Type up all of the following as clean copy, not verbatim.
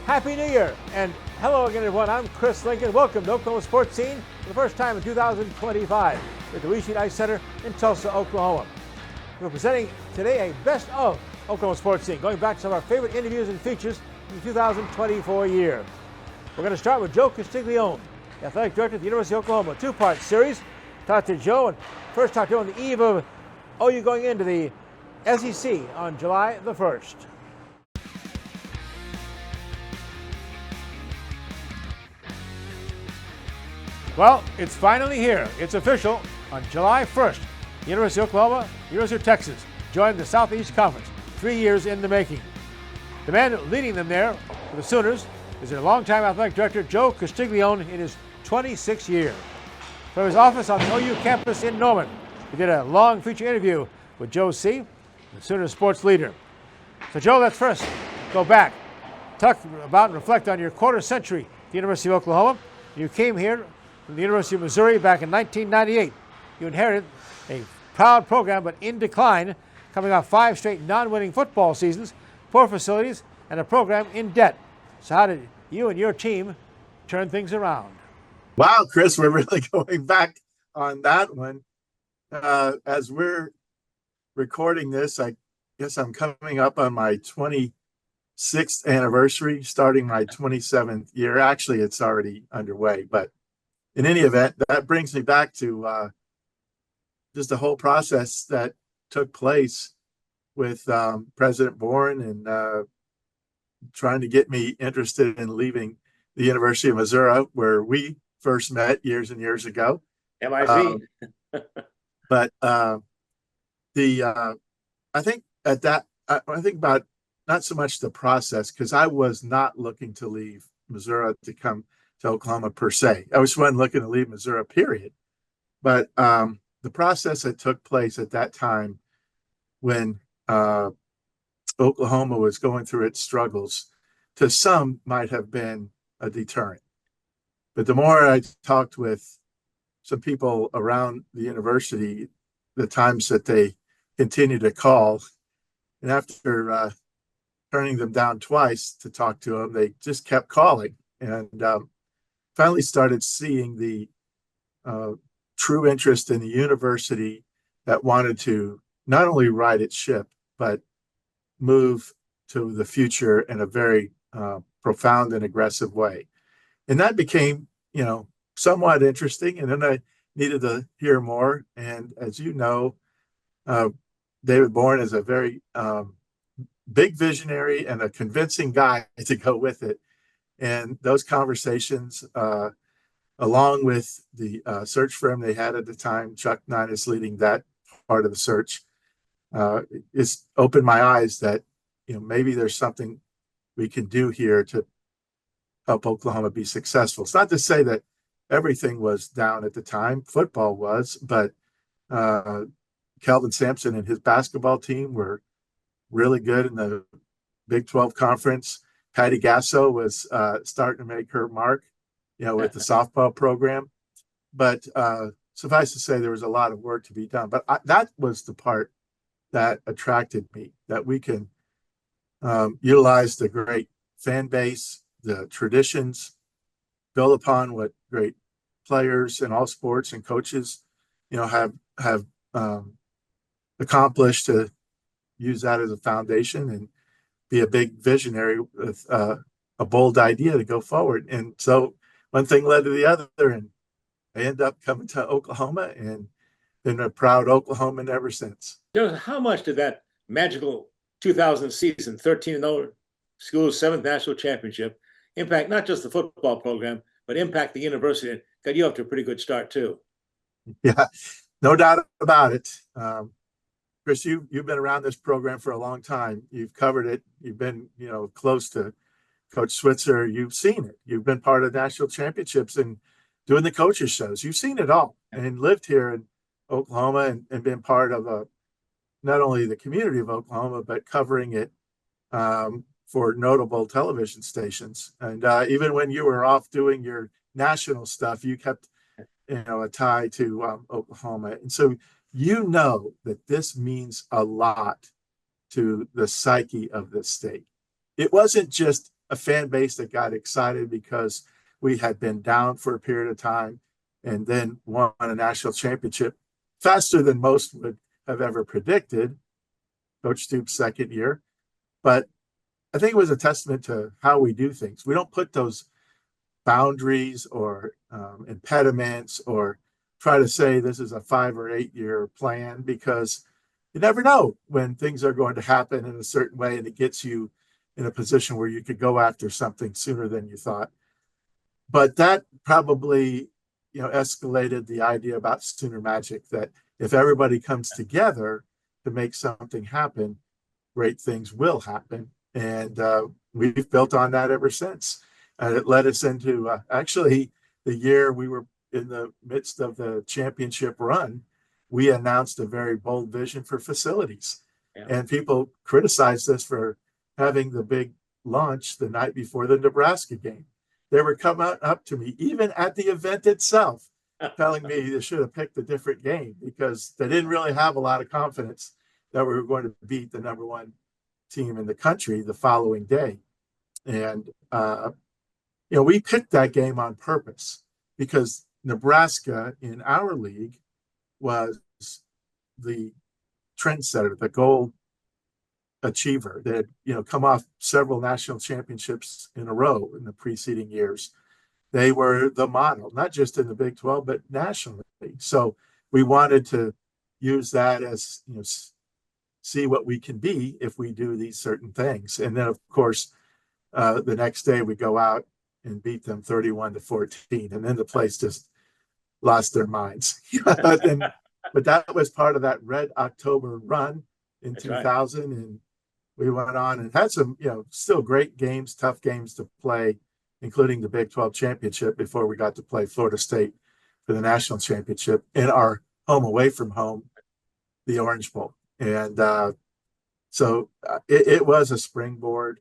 Happy New Year, and hello again, everyone. I'm Chris Lincoln. Welcome to Oklahoma Sports Scene for the first time in 2025 at the Weiberg Ice Center in Tulsa, Oklahoma. We're presenting today a best of Oklahoma Sports Scene, going back to some of our favorite interviews and features in the 2024 year. We're going to start with Joe Castiglione, the athletic director at the University of Oklahoma. Two-part series. Talk to Joe, and first talk to him on the eve of OU going into the SEC on July the 1st. Well, it's finally here. It's official. On July 1st, the University of Oklahoma, University of Texas joined the Southeast Conference, 3 years in the making. The man leading them there for the Sooners is their longtime athletic director, Joe Castiglione, in his 26th year. From his office on the OU campus in Norman, we did a long feature interview with Joe C., the Sooners sports leader. So, Joe, let's first go back, talk about and reflect on your quarter century at the University of Oklahoma. You came here from the University of Missouri back in 1998. You inherited a proud program, but in decline, coming off 5 straight non-winning football seasons, poor facilities, and a program in debt. So how did you and your team turn things around? Wow, Chris, we're really going back on that one. As we're recording this, I guess I'm coming up on my 26th anniversary, starting my 27th year. Actually, it's already underway, but in any event, that brings me back to just the whole process that took place with President Bourne and trying to get me interested in leaving the University of Missouri, where we first met years and years ago. MIZ. But I think at that, I think about not so much the process, because I was not looking to leave Missouri to come to Oklahoma per se. I was wasn't looking to leave Missouri, period. But the process that took place at that time when Oklahoma was going through its struggles, to some might have been a deterrent. But the more I talked with some people around the university, the times that they continued to call, and after turning them down twice to talk to them, they just kept calling, and finally started seeing the true interest in the university that wanted to not only right its ship, but move to the future in a very profound and aggressive way. And that became, somewhat interesting. And then I needed to hear more. And as you know, David Bourne is a very big visionary and a convincing guy to go with it. And those conversations, along with the search firm they had at the time, Chuck Nine is leading that part of the search, it's opened my eyes that, maybe there's something we can do here to help Oklahoma be successful. It's not to say that everything was down at the time. Football was, but Kelvin Sampson and his basketball team were really good in the Big 12 conference. Patty Gasso was starting to make her mark, with the softball program. But suffice to say, there was a lot of work to be done. But that was the part that attracted me, that we can utilize the great fan base, the traditions, build upon what great players in all sports and coaches, have accomplished, to use that as a foundation and be a big visionary with a bold idea to go forward. And so one thing led to the other, and I ended up coming to Oklahoma and been a proud Oklahoman ever since. How much did that magical 2000 season, 13-0, school's 7th national championship, impact not just the football program, but impact the university? It got you up to a pretty good start too. Yeah, no doubt about it. Chris, you've been around this program for a long time. You've covered it. You've been, close to Coach Switzer. You've seen it. You've been part of national championships and doing the coaches shows. You've seen it all and lived here in Oklahoma and been part of not only the community of Oklahoma, but covering it for notable television stations. And even when you were off doing your national stuff, you kept, a tie to Oklahoma. And so that this means a lot to the psyche of this state. It wasn't just a fan base that got excited because we had been down for a period of time and then won a national championship faster than most would have ever predicted. Coach Stoops' second year. But I think it was a testament to how we do things. We don't put those boundaries or impediments or try to say this is a 5 or 8 year plan, because you never know when things are going to happen in a certain way, and it gets you in a position where you could go after something sooner than you thought. But that probably, escalated the idea about Sooner Magic, that if everybody comes together to make something happen, great things will happen. And we've built on that ever since. And it led us into actually the year we were in the midst of the championship run, we announced a very bold vision for facilities. Yeah. And people criticized us for having the big launch the night before the Nebraska game. They were coming up to me, even at the event itself, telling me they should have picked a different game because they didn't really have a lot of confidence that we were going to beat the number one team in the country the following day. And, we picked that game on purpose because Nebraska in our league was the trendsetter, the goal achiever. They had, come off several national championships in a row in the preceding years. They were the model, not just in the Big 12, but nationally. So we wanted to use that as, see what we can be if we do these certain things. And then, of course, the next day we go out and beat them 31-14. And then the place just lost their minds. But that was part of that Red October run in That's 2000. Right. And we went on and had some, still great games, tough games to play, including the Big 12 championship before we got to play Florida State for the national championship in our home away from home, the Orange Bowl. And so it was a springboard.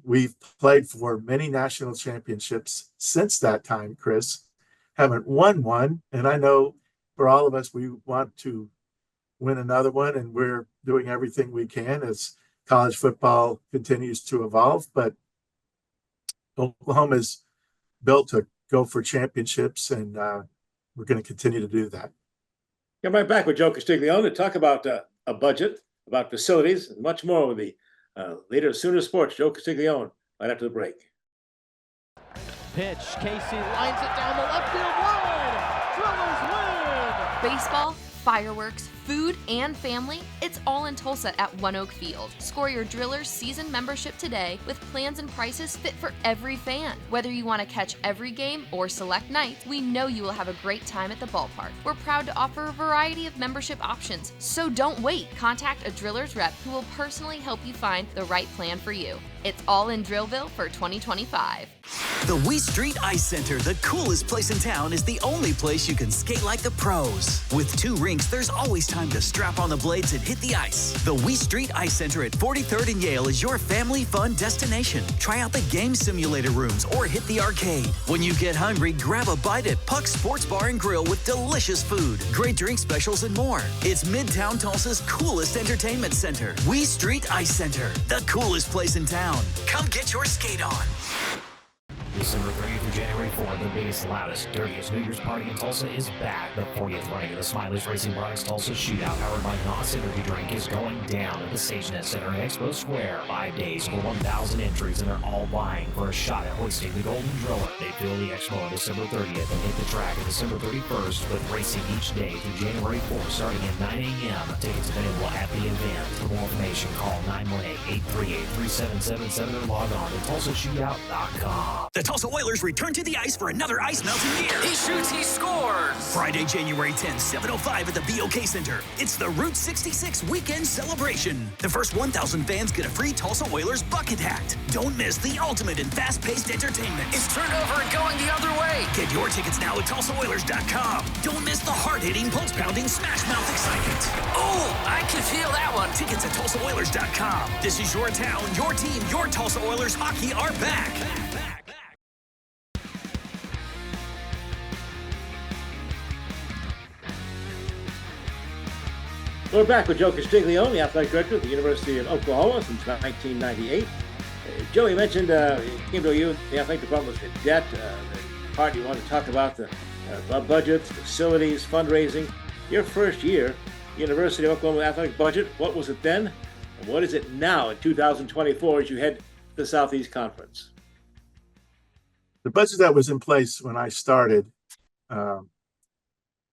We've played for many national championships since that time, Chris. Haven't won one. And I know for all of us, we want to win another one. And we're doing everything we can as college football continues to evolve. But Oklahoma is built to go for championships, and we're going to continue to do that. Come right back with Joe Castiglione to talk about a budget, about facilities, and much more with the leader of Sooner Sports, Joe Castiglione, right after the break. Pitch, Casey lines it down the left field line. Drillers win! Baseball, fireworks, food, and family, it's all in Tulsa at One Oak Field. Score your Drillers season membership today with plans and prices fit for every fan. Whether you want to catch every game or select nights, we know you will have a great time at the ballpark. We're proud to offer a variety of membership options, so don't wait. Contact a Drillers rep who will personally help you find the right plan for you. It's all in Drillville for 2025. The Wee Street Ice Center, the coolest place in town, is the only place you can skate like the pros. With 2 rinks, there's always time to strap on the blades and hit the ice. The Wee Street Ice Center at 43rd and Yale is your family fun destination. Try out the game simulator rooms or hit the arcade. When you get hungry, grab a bite at Puck's Sports Bar and Grill with delicious food, great drink specials, and more. It's Midtown Tulsa's coolest entertainment center. Wee Street Ice Center, the coolest place in town. Come get your skate on. December 30th through January 4th, the biggest, loudest, dirtiest New Year's party in Tulsa is back. The 40th running of the Smiley's Racing Products Tulsa Shootout, powered by Nos Energy Drink, is going down at the SageNet Center in Expo Square. 5 days for 1,000 entries, and they're all vying for a shot at hoisting the Golden Driller. They fill the expo on December 30th and hit the track on December 31st with racing each day through January 4th, starting at 9 a.m. Tickets available at the event. For more information, call 918-838-3777 or log on to TulsaShootout.com. The Tulsa Oilers return to the ice for another ice melting year. He shoots, he scores! Friday, January 10th, 7:05 at the BOK Center. It's the Route 66 weekend celebration. The first 1,000 fans get a free Tulsa Oilers bucket hat. Don't miss the ultimate in fast-paced entertainment. It's turned over and going the other way. Get your tickets now at TulsaOilers.com. Don't miss the hard-hitting, pulse-pounding, smash-mouth excitement. Oh, I can feel that one. Tickets at TulsaOilers.com. This is your town, your team, your Tulsa Oilers hockey are back. We're back with Joe Castiglione, the athletic director at the University of Oklahoma since 1998. Joe, you mentioned came to you, the athletic department was the debt, the part you want to talk about, the budgets, facilities, fundraising. Your first year, University of Oklahoma athletic budget, what was it then? And what is it now in 2024 as you head to the Southeast Conference? The budget that was in place when I started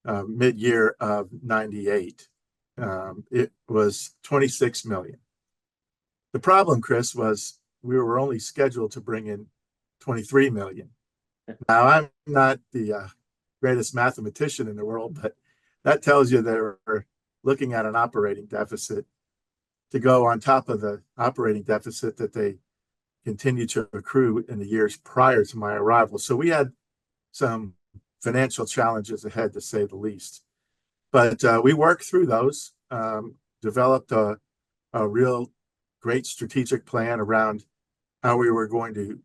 mid-year of 98, it was 26 million. The problem, Chris, was we were only scheduled to bring in 23 million. Now, I'm not the greatest mathematician in the world, but that tells you they're looking at an operating deficit to go on top of the operating deficit that they continued to accrue in the years prior to my arrival. So we had some financial challenges ahead, to say the least. But we worked through those, developed a real great strategic plan around how we were going to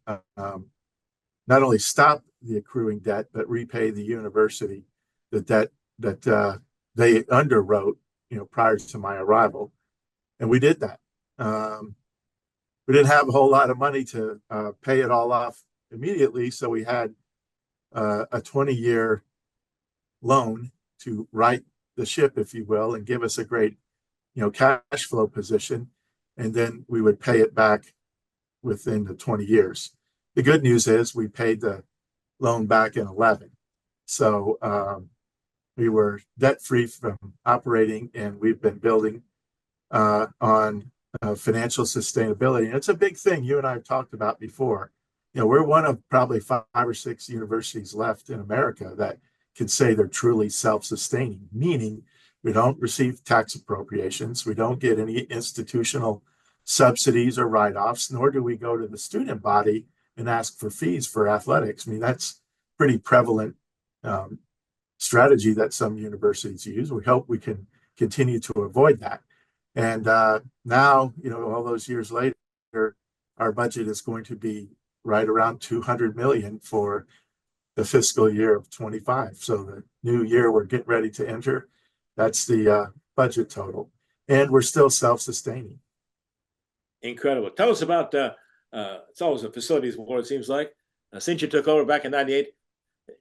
not only stop the accruing debt, but repay the university the debt that they underwrote, prior to my arrival. And we did that. We didn't have a whole lot of money to pay it all off immediately, so we had a 20-year loan to right the ship, if you will, and give us a great, cash flow position, and then we would pay it back within the 20 years. The good news is we paid the loan back in 11. So we were debt-free from operating, and we've been building on financial sustainability. And it's a big thing you and I have talked about before. We're one of probably 5 or 6 universities left in America that can say they're truly self-sustaining, meaning we don't receive tax appropriations, we don't get any institutional subsidies or write-offs, nor do we go to the student body and ask for fees for athletics. I mean, that's pretty prevalent strategy that some universities use. We hope we can continue to avoid that. And now, all those years later, our budget is going to be right around 200 million for the fiscal year of 25. So the new year we're getting ready to enter, that's the budget total. And we're still self-sustaining. Incredible. Tell us about, it's always a facilities war, it seems like. Since you took over back in 98,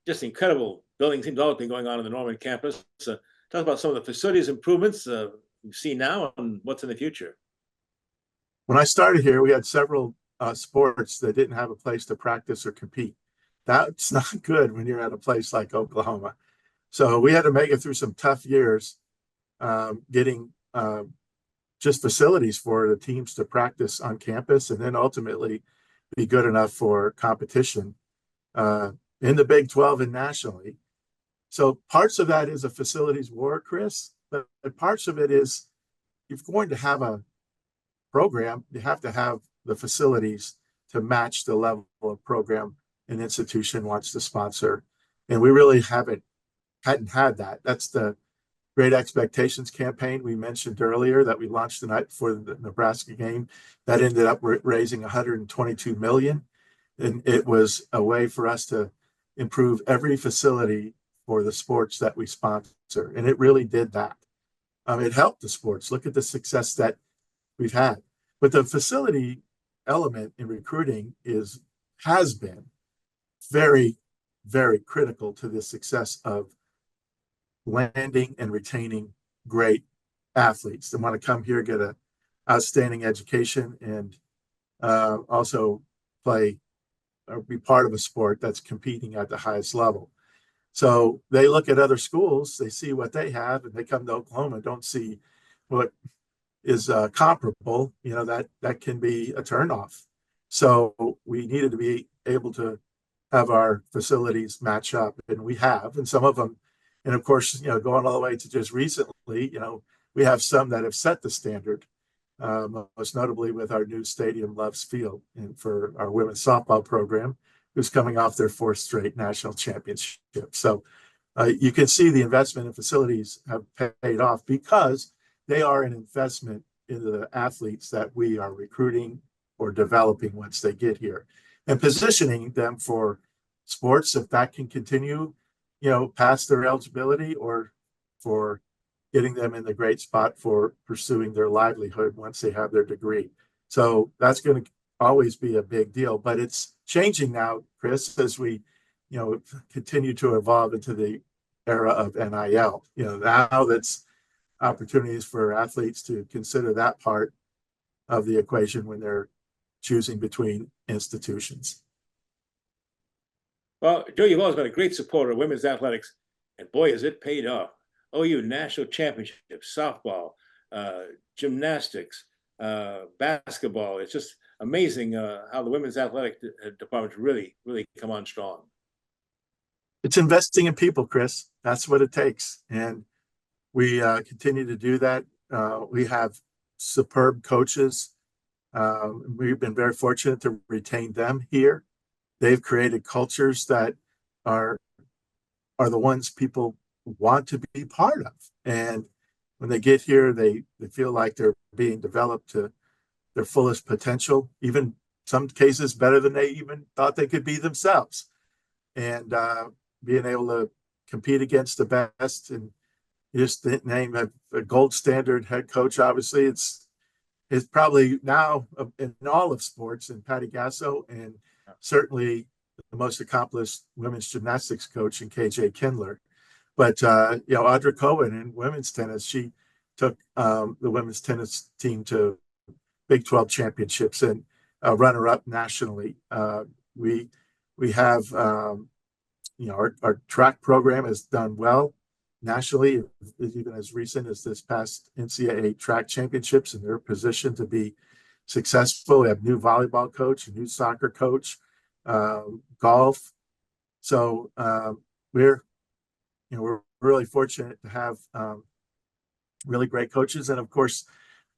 just incredible building developing going on in the Norman campus. Tell us about some of the facilities improvements you see now and what's in the future. When I started here, we had several sports that didn't have a place to practice or compete. That's not good when you're at a place like Oklahoma. So we had to make it through some tough years getting just facilities for the teams to practice on campus and then ultimately be good enough for competition in the Big 12 and nationally. So parts of that is a facilities war, Chris, but parts of it is if you're going to have a program, you have to have the facilities to match the level of program an institution wants to sponsor. And we really hadn't had that. That's the Great Expectations campaign we mentioned earlier that we launched the night before the Nebraska game. That ended up raising 122 million. And it was a way for us to improve every facility for the sports that we sponsor. And it really did that. It helped the sports. Look at the success that we've had. But the facility element in recruiting has been very, very critical to the success of landing and retaining great athletes that want to come here, get an outstanding education, and also play or be part of a sport that's competing at the highest level. So they look at other schools, they see what they have, and they come to Oklahoma and don't see what is comparable. That can be a turnoff. So we needed to be able to have our facilities match up, and we have, and some of them, and of course, going all the way to just recently, we have some that have set the standard, most notably with our new stadium, Loves Field, and for our women's softball program, who's coming off their 4th straight national championship. So you can see the investment in facilities have paid off because they are an investment into the athletes that we are recruiting or developing once they get here, and positioning them for sports if that can continue, past their eligibility, or for getting them in the great spot for pursuing their livelihood once they have their degree. So that's going to always be a big deal, but it's changing now, Chris, as we, continue to evolve into the era of NIL. Now that's opportunities for athletes to consider that part of the equation when they're choosing between institutions. Well, Joe, you've always been a great supporter of women's athletics, and boy, has it paid off. OU national championships, softball, gymnastics, basketball. It's just amazing how the women's athletic department's really come on strong. It's investing in people, Chris. That's what it takes. And we continue to do that. We have superb coaches. We've been very fortunate to retain them here. They've created cultures that are the ones people want to be part of. And when they get here, they feel like they're being developed to their fullest potential, even some cases better than they even thought they could be themselves. And being able to compete against the best, and just the name a gold standard head coach, obviously it's probably now in all of sports, and Patty Gasso, and certainly the most accomplished women's gymnastics coach in KJ Kindler. But Audra Cohen in women's tennis, she took the women's tennis team to Big 12 championships and runner-up nationally. We have our track program has done well nationally, even as recent as this past NCAA track championships, and they're positioned to be successful. We have new volleyball coach, a new soccer coach, golf. So we're really fortunate to have really great coaches, and of course,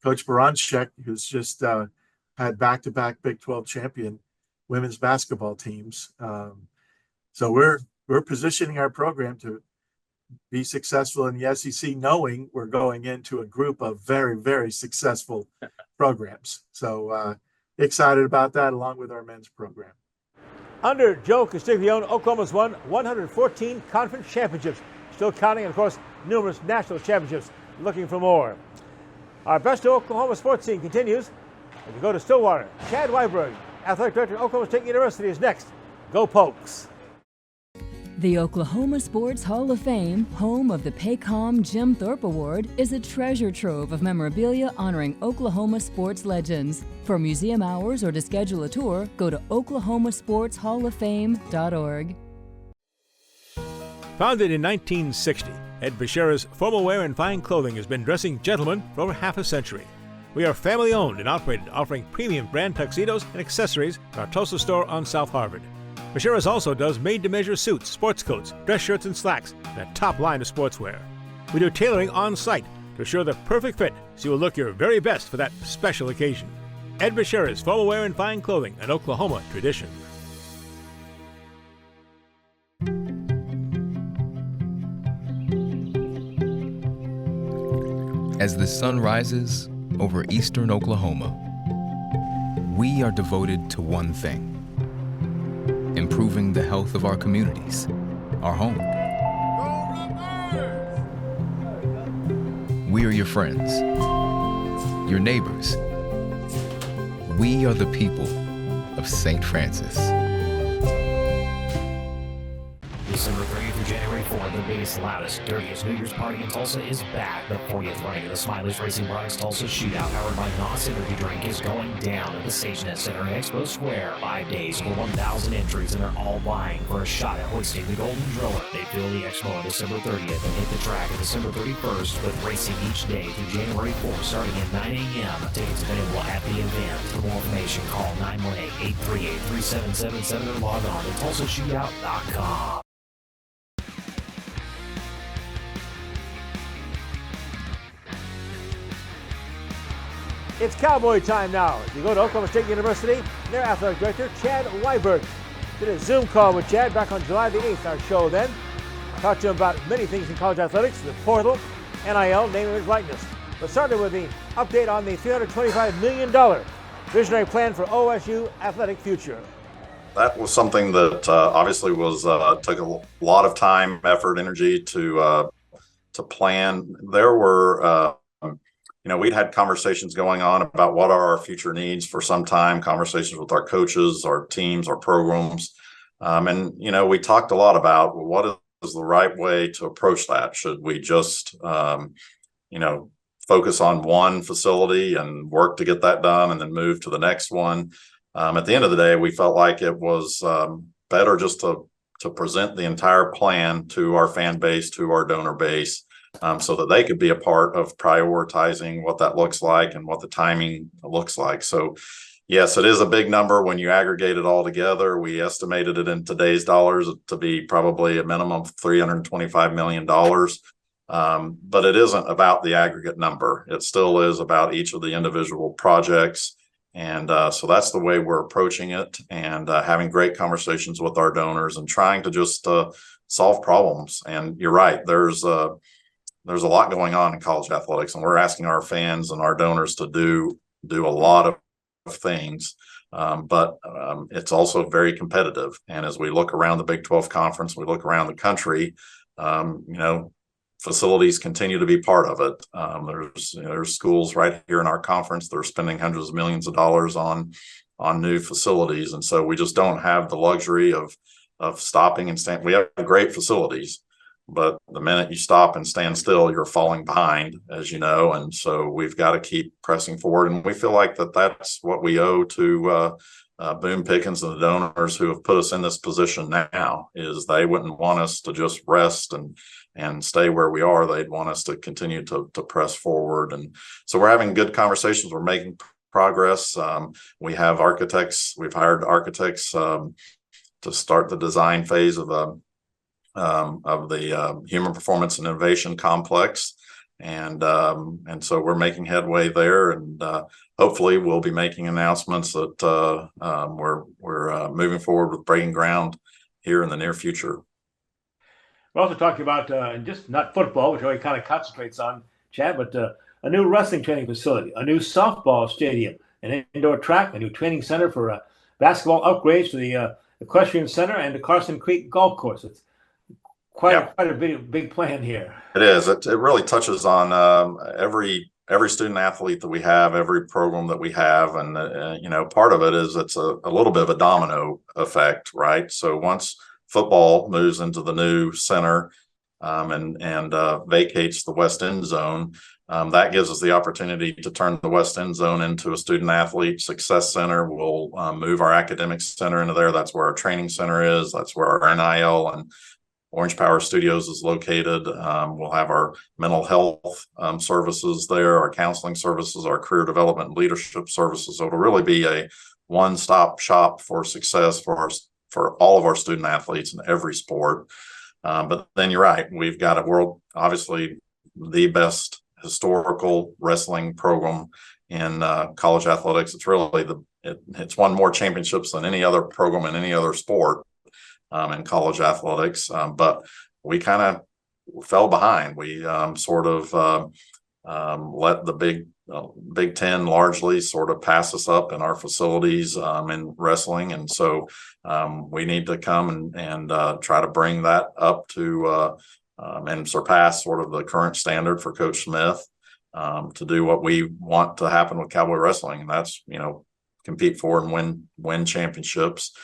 Coach Baranchek, who's just had back-to-back Big 12 champion women's basketball teams. So we're positioning our program to be successful in the SEC, knowing we're going into a group of very, very successful programs. So excited about that, along with our men's program. Under Joe Castiglione, Oklahoma's won 114 conference championships, still counting, and of course, numerous national championships. Looking for more. Our Best of Oklahoma sports scene continues as we go to Stillwater. Chad Weiberg, athletic director at Oklahoma State University, is next. Go Pokes! The Oklahoma Sports Hall of Fame, home of the Paycom Jim Thorpe Award, is a treasure trove of memorabilia honoring Oklahoma sports legends. For museum hours or to schedule a tour, go to oklahomasportshalloffame.org. Founded in 1960, Ed Bashira's Formal Wear and Fine Clothing has been dressing gentlemen for over half a century. We are family owned and operated, offering premium brand tuxedos and accessories at our Tulsa store on South Harvard. Bashira's also does made-to-measure suits, sports coats, dress shirts, and slacks, and a top line of sportswear. We do tailoring on-site to assure the perfect fit so you will look your very best for that special occasion. Ed Bashira's Formal Wear and Fine Clothing, an Oklahoma tradition. As the sun rises over eastern Oklahoma, we are devoted to one thing: improving the health of our communities, our home. We are your friends, your neighbors. We are the people of St. Francis. December 30th through January 4th, the biggest, loudest, dirtiest New Year's party in Tulsa is back. The 40th running of the Smiley's Racing Bronx Tulsa Shootout, powered by NOS Energy Drink, is going down at the SageNet Center in Expo Square. 5 days for 1,000 entries, and they're all vying for a shot at hoisting the Golden Driller. They fill the Expo on December 30th and hit the track on December 31st with racing each day through January 4th, starting at 9 a.m. Tickets available at the event. For more information, call 918-838-3777 or log on to TulsaShootout.com. It's Cowboy time now. If you go to Oklahoma State University, their athletic director, Chad Weiberg, did a Zoom call with Chad back on July the 8th, our show then. Talked to him about many things in college athletics, the portal, NIL, name, image, likeness. But started with the update on the $325 million visionary plan for OSU athletic future. That was something that obviously was took a lot of time, effort, energy to plan. There were we'd had conversations going on about what are our future needs for some time, conversations with our coaches, our teams, our programs. And we talked a lot about what is the right way to approach that. Should we just, focus on one facility and work to get that done and then move to the next one? At the end of the day, we felt like it was better just to present the entire plan to our fan base, to our donor base, so that they could be a part of prioritizing what that looks like and what the timing looks like. So yes, it is a big number when you aggregate it all together. We estimated it in today's dollars to be probably a minimum of $325 million. But it isn't about the aggregate number. It still is about each of the individual projects. And so that's the way we're approaching it, and having great conversations with our donors and trying to just solve problems. And you're right, there's a lot going on in college athletics, and we're asking our fans and our donors to do a lot of things. But it's also very competitive. And as we look around the Big 12 conference, we look around the country, facilities continue to be part of it. There's schools right here in our conference that are spending hundreds of millions of dollars on new facilities, and so we just don't have the luxury of stopping and stand. We have great facilities, but the minute you stop and stand still, you're falling behind, as you know. And so we've got to keep pressing forward, and we feel like that's what we owe to Boone Pickens and the donors who have put us in this position now. Is they wouldn't want us to just rest and stay where we are. They'd want us to continue to press forward. And so we're having good conversations. We're making progress. We have architects. We've hired architects to start the design phase of the Human Performance and Innovation Complex. And so we're making headway there, and hopefully we'll be making announcements that we're moving forward with breaking ground here in the near future. We're also talking about just not football, which really kind of concentrates on, Chad, but a new wrestling training facility, a new softball stadium, an indoor track, a new training center for basketball upgrades to the equestrian center, and the Carson Creek golf course. It's quite a big plan here. It is. It really touches on every student athlete that we have, every program that we have, and part of it is it's a little bit of a domino effect, right? So once football moves into the new center and vacates the West End zone, that gives us the opportunity to turn the West End zone into a student athlete success center. We'll move our academic center into there. That's where our training center is. That's where our NIL and Orange Power Studios is located. We'll have our mental health services there, our counseling services, our career development and leadership services. So it'll really be a one-stop shop for success for all of our student athletes in every sport. But then you're right, we've got obviously the best historical wrestling program in college athletics. It's really it's won more championships than any other program in any other sport in college athletics. But we kind of fell behind. We sort of let the Big Ten largely sort of pass us up in our facilities in wrestling. And so we need to come and try to bring that up to and surpass sort of the current standard for Coach Smith to do what we want to happen with Cowboy wrestling. And that's, compete for and win championships.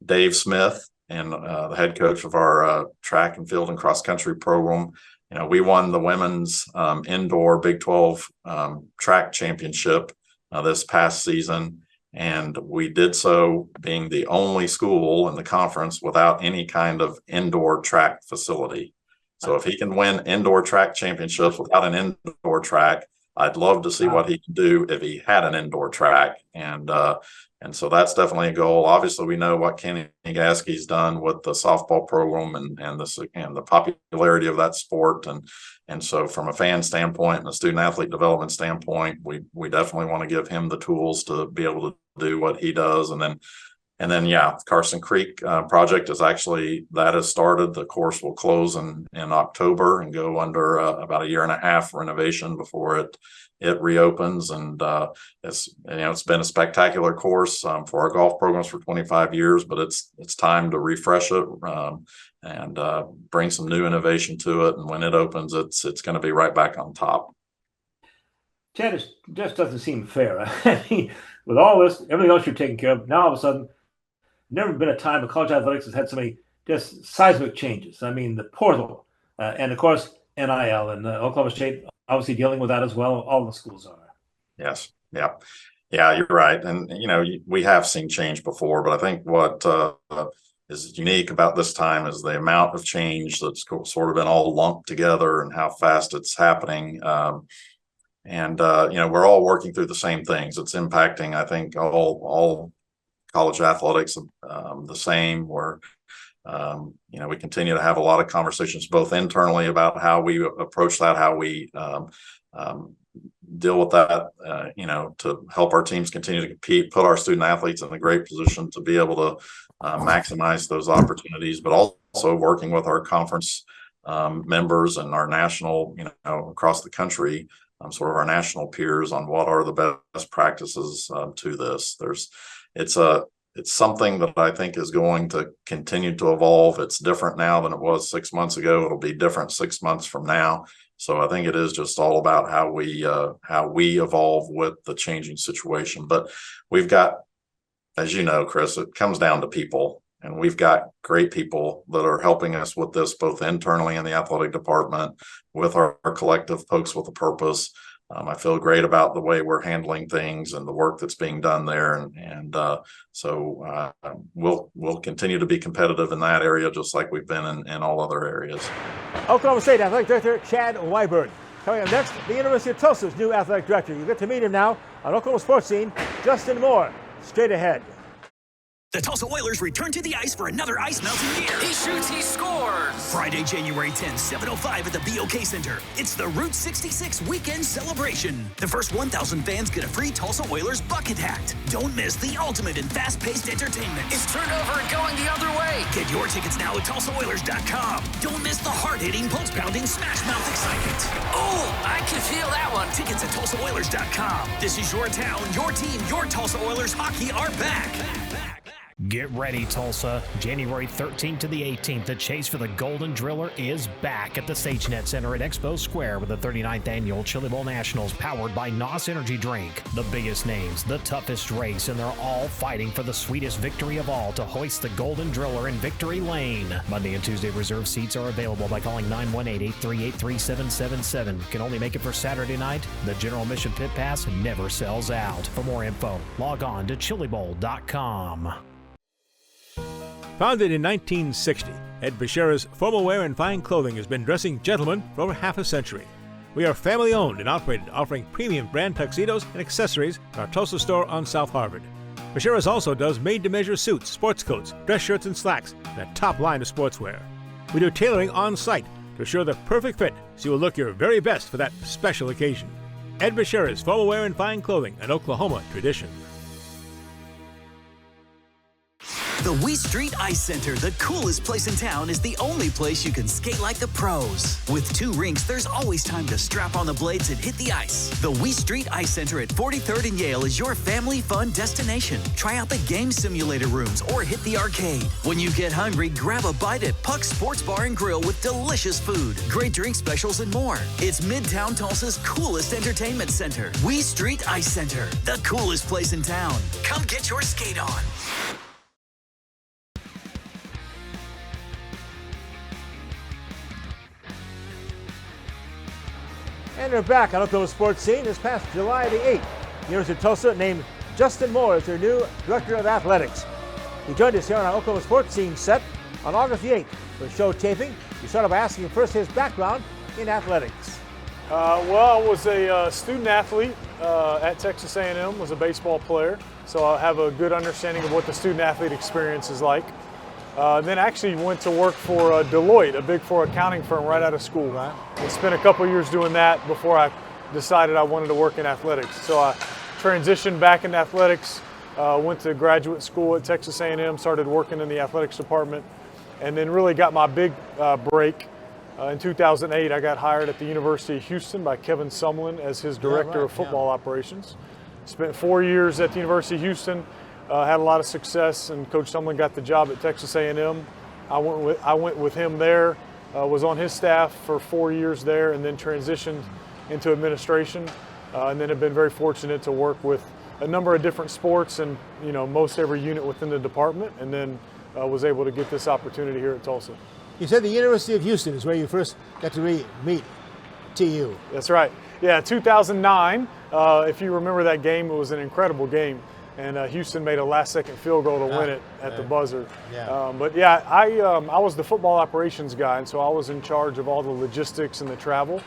Dave Smith and the head coach of our track and field and cross country program, we won the women's indoor Big 12 track championship this past season. And we did so being the only school in the conference without any kind of indoor track facility. So if he can win indoor track championships without an indoor track, I'd love to see what he can do if he had an indoor track. And so that's definitely a goal. Obviously, we know what Kenny Gasky's done with the softball program and the popularity of that sport. And so from a fan standpoint and a student athlete development standpoint, we definitely want to give him the tools to be able to do what he does. And then Carson Creek project is actually, that has started. The course will close in October and go under about a year and a half renovation before it reopens. And it's been a spectacular course for our golf programs for 25 years, but it's time to refresh it and bring some new innovation to it. And when it opens, it's going to be right back on top. Chad, it just doesn't seem fair. I mean, with all this, everything else you're taking care of, now all of a sudden, never been a time when college athletics has had so many just seismic changes. I mean, the portal, and of course, NIL, and Oklahoma State obviously dealing with that as well. All the schools are. Yes. Yeah. Yeah, you're right. And, we have seen change before, but I think what is unique about this time is the amount of change that's sort of been all lumped together and how fast it's happening. We're all working through the same things. It's impacting, I think, all college athletics the same. We continue to have a lot of conversations both internally about how we approach that, how we deal with that, to help our teams continue to compete, put our student athletes in a great position to be able to maximize those opportunities, but also working with our conference members and our national, across the country, sort of our national peers on what are the best practices to this. It's something that I think is going to continue to evolve. It's different now than it was 6 months ago. It'll be different 6 months from now. So I think it is just all about how we evolve with the changing situation. But we've got, as you know, Chris, it comes down to people, and we've got great people that are helping us with this, both internally in the athletic department with our collective Pokes with a Purpose. I feel great about the way we're handling things and the work that's being done there. So we'll continue to be competitive in that area, just like we've been in all other areas. Oklahoma State Athletic Director Chad Weiberg. Coming up next, the University of Tulsa's new athletic director. You get to meet him now on Oklahoma Sports Scene. Justin Moore, straight ahead. The Tulsa Oilers return to the ice for another ice-melting year. He shoots, he scores. Friday, January 10th, 7:05 at the BOK Center. It's the Route 66 weekend celebration. The first 1,000 fans get a free Tulsa Oilers bucket hat. Don't miss the ultimate in fast-paced entertainment. It's turned over and going the other way. Get your tickets now at TulsaOilers.com. Don't miss the heart-hitting, pulse-pounding, smash-mouth excitement. Oh, I can feel that one. Tickets at TulsaOilers.com. This is your town, your team, your Tulsa Oilers hockey are back. Get ready, Tulsa. January 13th to the 18th, the chase for the Golden Driller is back at the StageNet Center at Expo Square with the 39th Annual Chili Bowl Nationals powered by NOS Energy Drink. The biggest names, the toughest race, and they're all fighting for the sweetest victory of all to hoist the Golden Driller in victory lane. Monday and Tuesday reserved seats are available by calling 918-838-3777. Can only make it for Saturday night. The General Admission Pit Pass never sells out. For more info, log on to chilibowl.com. Founded in 1960, Ed Bashira's Formal Wear and Fine Clothing has been dressing gentlemen for over half a century. We are family owned and operated, offering premium brand tuxedos and accessories at our Tulsa store on South Harvard. Bashira's also does made-to-measure suits, sports coats, dress shirts, and slacks, and a top line of sportswear. We do tailoring on site to assure the perfect fit so you will look your very best for that special occasion. Ed Bashira's Formal Wear and Fine Clothing, an Oklahoma tradition. The Wee Street Ice Center, the coolest place in town, is the only place you can skate like the pros. With 2 rinks, there's always time to strap on the blades and hit the ice. The Wee Street Ice Center at 43rd and Yale is your family fun destination. Try out the game simulator rooms or hit the arcade. When you get hungry, grab a bite at Puck's Sports Bar and Grill with delicious food, great drink specials, and more. It's Midtown Tulsa's coolest entertainment center. Wee Street Ice Center, the coolest place in town. Come get your skate on. And they're back on Oklahoma Sports Scene. This past July the 8th, the University of Tulsa named Justin Moore as their new Director of Athletics. He joined us here on our Oklahoma Sports Scene set on August the 8th for show taping. We started by asking him first his background in athletics. Well, I was a student athlete at Texas A&M, was a baseball player, so I have a good understanding of what the student athlete experience is like. Then actually went to work for Deloitte, a Big Four accounting firm right out of school. Right. I spent a couple years doing that before I decided I wanted to work in athletics. So I transitioned back into athletics, went to graduate school at Texas A&M, started working in the athletics department, and then really got my big break. In 2008, I got hired at the University of Houston by Kevin Sumlin as his director of football operations. Spent 4 years at the University of Houston. Had a lot of success, and Coach Sumlin got the job at Texas A&M. I went with him there, was on his staff for 4 years there, and then transitioned into administration. and then have been very fortunate to work with a number of different sports and most every unit within the department, and then was able to get this opportunity here at Tulsa. You said the University of Houston is where you first got to meet TU. That's right. Yeah, 2009. If you remember that game, it was an incredible game, and Houston made a last-second field goal to win it at the buzzer. Yeah. But yeah, I was the football operations guy, and so I was in charge of all the logistics and the travel.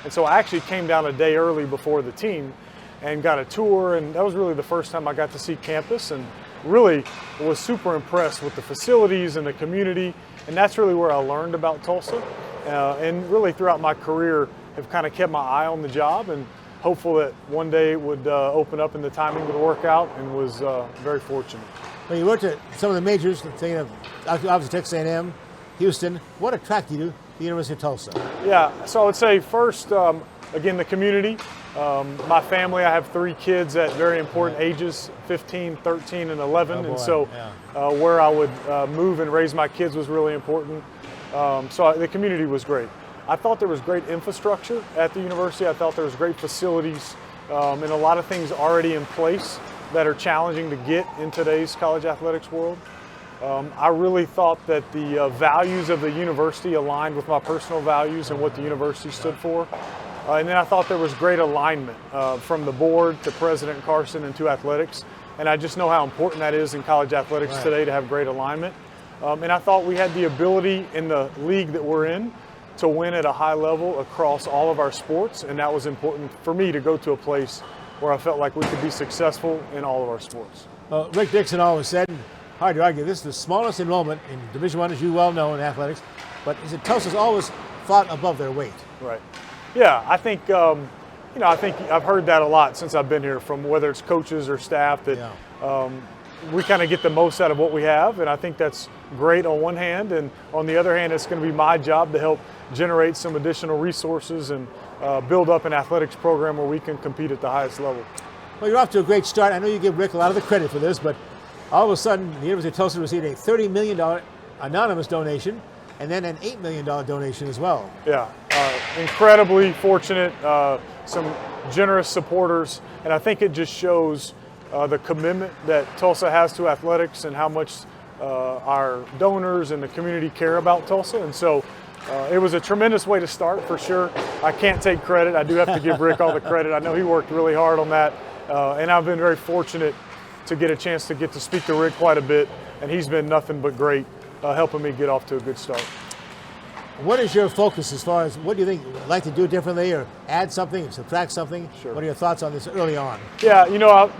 And so I actually came down a day early before the team and got a tour, and that was really the first time I got to see campus, and really was super impressed with the facilities and the community, and that's really where I learned about Tulsa, and really throughout my career have kind of kept my eye on the job and hopeful that one day it would open up and the timing would work out, and was very fortunate. Well, you worked at some of the majors, thinking of obviously Texas A&M, Houston. What attracted you to the University of Tulsa? Yeah, so I would say first, again, the community. My family, I have 3 kids at very important ages, 15, 13, and 11. And so where I would move and raise my kids was really important. So the community was great. I thought there was great infrastructure at the university. I thought there was great facilities and a lot of things already in place that are challenging to get in today's college athletics world. I really thought that the values of the university aligned with my personal values and what the university stood for. And then I thought there was great alignment from the board to President Carson and to athletics. And I just know how important that is in college athletics today to have great alignment. And I thought we had the ability in the league that we're in to win at a high level across all of our sports. And that was important for me to go to a place where I felt like we could be successful in all of our sports. Rick Dixon always said, hard to argue, this is the smallest enrollment in Division I, as you well know, in athletics. But is it Tulsa's always fought above their weight? Right. Yeah, I think I think I've heard that a lot since I've been here, from whether it's coaches or staff, that we kind of get the most out of what we have, and I think that's great on one hand, and on the other hand, it's going to be my job to help generate some additional resources and build up an athletics program where we can compete at the highest level. Well, you're off to a great start. I know you give Rick a lot of the credit for this, but all of a sudden, the University of Tulsa received a $30 million anonymous donation, and then an $8 million donation as well. Yeah, incredibly fortunate, some generous supporters, and I think it just shows the commitment that Tulsa has to athletics and how much our donors and the community care about Tulsa. And so it was a tremendous way to start, for sure. I can't take credit. I do have to give Rick all the credit. I know he worked really hard on that, and I've been very fortunate to get a chance to get to speak to Rick quite a bit, and he's been nothing but great, helping me get off to a good start. What is your focus as far as what do you think you'd like to do differently, or add something, subtract something? Sure. What are your thoughts on this early on? Yeah,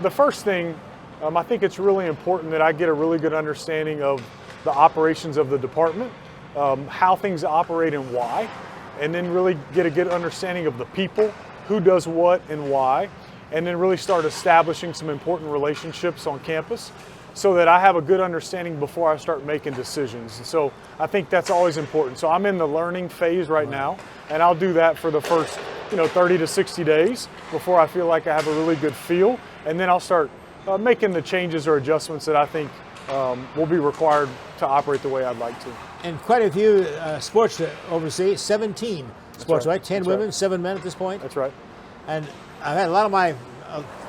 the first thing, I think it's really important that I get a really good understanding of the operations of the department, how things operate and why, and then really get a good understanding of the people, who does what and why, and then really start establishing some important relationships on campus so that I have a good understanding before I start making decisions. And so I think that's always important. So I'm in the learning phase right now, and I'll do that for the first 30 to 60 days before I feel like I have a really good feel, and then I'll start making the changes or adjustments that I think will be required to operate the way I'd like to. And quite a few sports to oversee, 17 sports, right? 10 women, 7 men at this point? That's right. And I've had a lot of my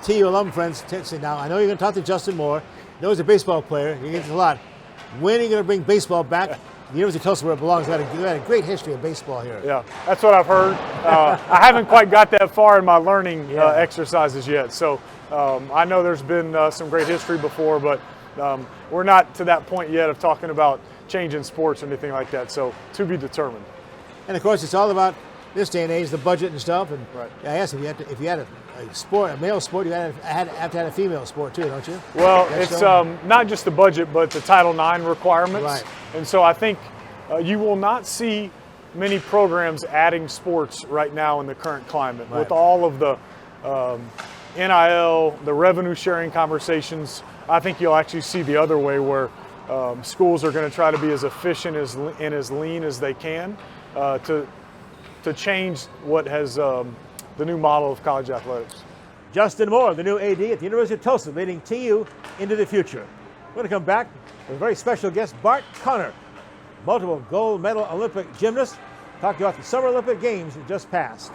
TU alum friends say, now, I know you're going to talk to Justin Moore. I know he's a baseball player. You get this a lot. When are you going to bring baseball back to the University of Tulsa where it belongs? We've had a great history of baseball here. Yeah, that's what I've heard. I haven't quite got that far in my learning exercises yet. So I know there's been some great history before, but we're not to that point yet of talking about changing sports or anything like that. So to be determined. And of course, it's all about this day and age, the budget and stuff. And right. I guess if you had a sport, a male sport, you have to have a female sport too, don't you? Well, it's not just the budget, but the Title IX requirements. Right. And so I think you will not see many programs adding sports right now in the current climate. Right. With all of the NIL, the revenue sharing conversations, I think you'll actually see the other way, where schools are going to try to be as efficient and as lean as they can to change what has the new model of college athletics. Justin Moore, the new AD at the University of Tulsa, leading TU into the future. We're going to come back with a very special guest, Bart Connor, multiple gold medal Olympic gymnast, talking about the Summer Olympic Games that just passed.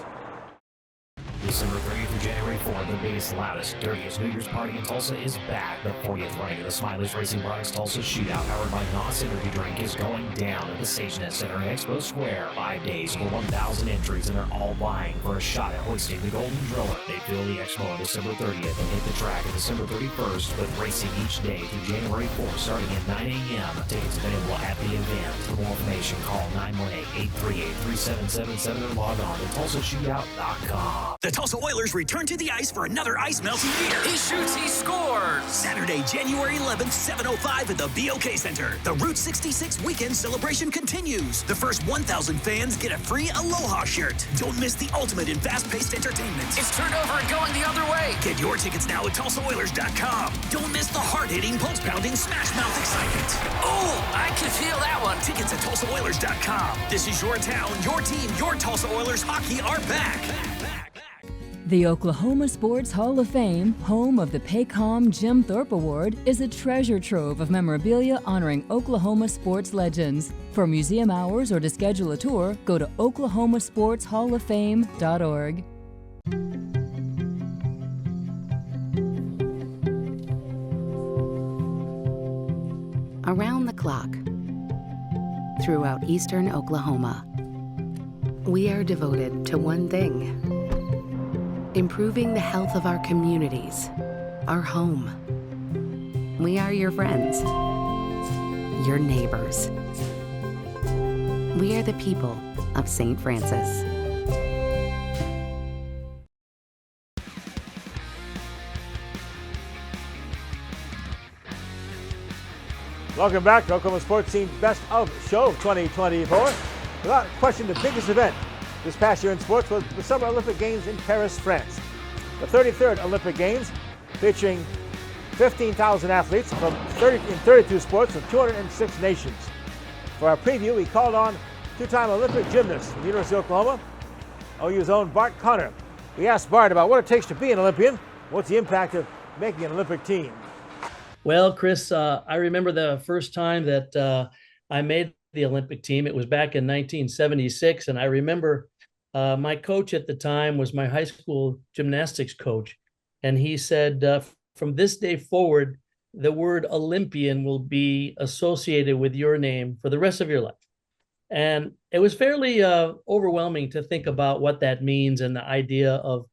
December 30th through January 4th, the biggest, loudest, dirtiest New Year's party in Tulsa is back. The 40th running of the Smiley's Racing Products Tulsa Shootout, powered by NOS Energy Drink, is going down at the SageNet Center in Expo Square. 5 days for 1,000 entries, and they're all vying for a shot at hoisting the Golden Driller. They fill the Expo on December 30th and hit the track on December 31st, with racing each day through January 4th, starting at 9 a.m. Tickets available at the event. For more information, call 918-838-3777 or log on to TulsaShootout.com. The Tulsa Oilers return to the ice for another ice melting year. He shoots, he scores. Saturday, January 11th, 7:05 at the BOK Center. The Route 66 weekend celebration continues. The first 1,000 fans get a free Aloha shirt. Don't miss the ultimate in fast-paced entertainment. It's turned over and going the other way. Get your tickets now at TulsaOilers.com. Don't miss the hard-hitting, pulse-pounding, smash-mouth excitement. Oh, I can feel that one. Tickets at TulsaOilers.com. This is your town, your team, your Tulsa Oilers hockey are back. The Oklahoma Sports Hall of Fame, home of the Paycom Jim Thorpe Award, is a treasure trove of memorabilia honoring Oklahoma sports legends. For museum hours or to schedule a tour, go to oklahomasportshalloffame.org. Around the clock, throughout eastern Oklahoma, we are devoted to one thing: improving the health of our communities, our home. We are your friends, your neighbors. We are the people of St. Francis. Welcome back to Oklahoma Sports Scene Best of Show 2024. Without question, the biggest event this past year in sports was the Summer Olympic Games in Paris, France. The 33rd Olympic Games, featuring 15,000 athletes from 32 sports from 206 nations. For our preview, we called on two-time Olympic gymnast from the University of Oklahoma, OU's own Bart Connor. We asked Bart about what it takes to be an Olympian, what's the impact of making an Olympic team. Well, Chris, I remember the first time that I made the Olympic team. It was back in 1976, and I remember my coach at the time was my high school gymnastics coach, and he said, from this day forward, the word Olympian will be associated with your name for the rest of your life. And it was fairly overwhelming to think about what that means and the idea of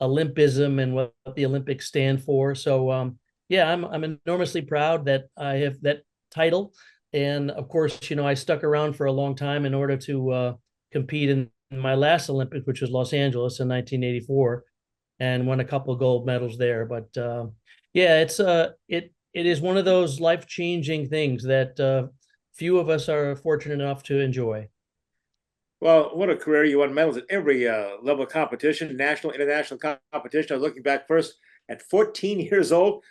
Olympism and what the Olympics stand for. So, yeah, I'm enormously proud that I have that title. And of course, I stuck around for a long time in order to compete in my last Olympics, which was Los Angeles in 1984, and won a couple of gold medals there. But yeah, it is one of those life-changing things that few of us are fortunate enough to enjoy. Well, what a career. You won medals at every level of competition, national, international competition. I was looking back first at 14 years old.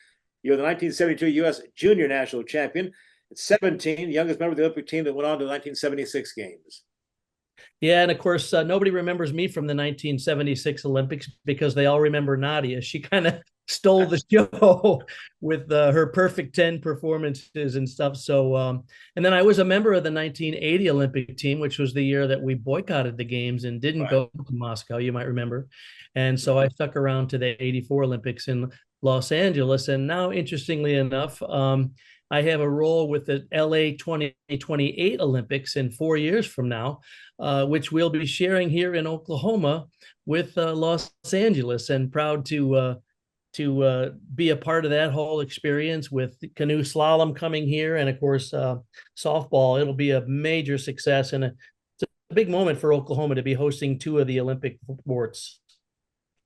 You're the 1972 U.S. Junior National Champion. At 17, the youngest member of the Olympic team that went on to the 1976 Games. Yeah, and of course, nobody remembers me from the 1976 Olympics because they all remember Nadia. She kind of stole the show with her perfect 10 performances and stuff. So, and then I was a member of the 1980 Olympic team, which was the year that we boycotted the Games and didn't go to Moscow, you might remember. And so I stuck around to the 84 Olympics in Los Angeles. And now, interestingly enough, I have a role with the LA 2028 Olympics in 4 years from now, which we'll be sharing here in Oklahoma with Los Angeles, and proud to be a part of that whole experience with canoe slalom coming here. And of course, softball. It'll be a major success, and it's a big moment for Oklahoma to be hosting two of the Olympic sports.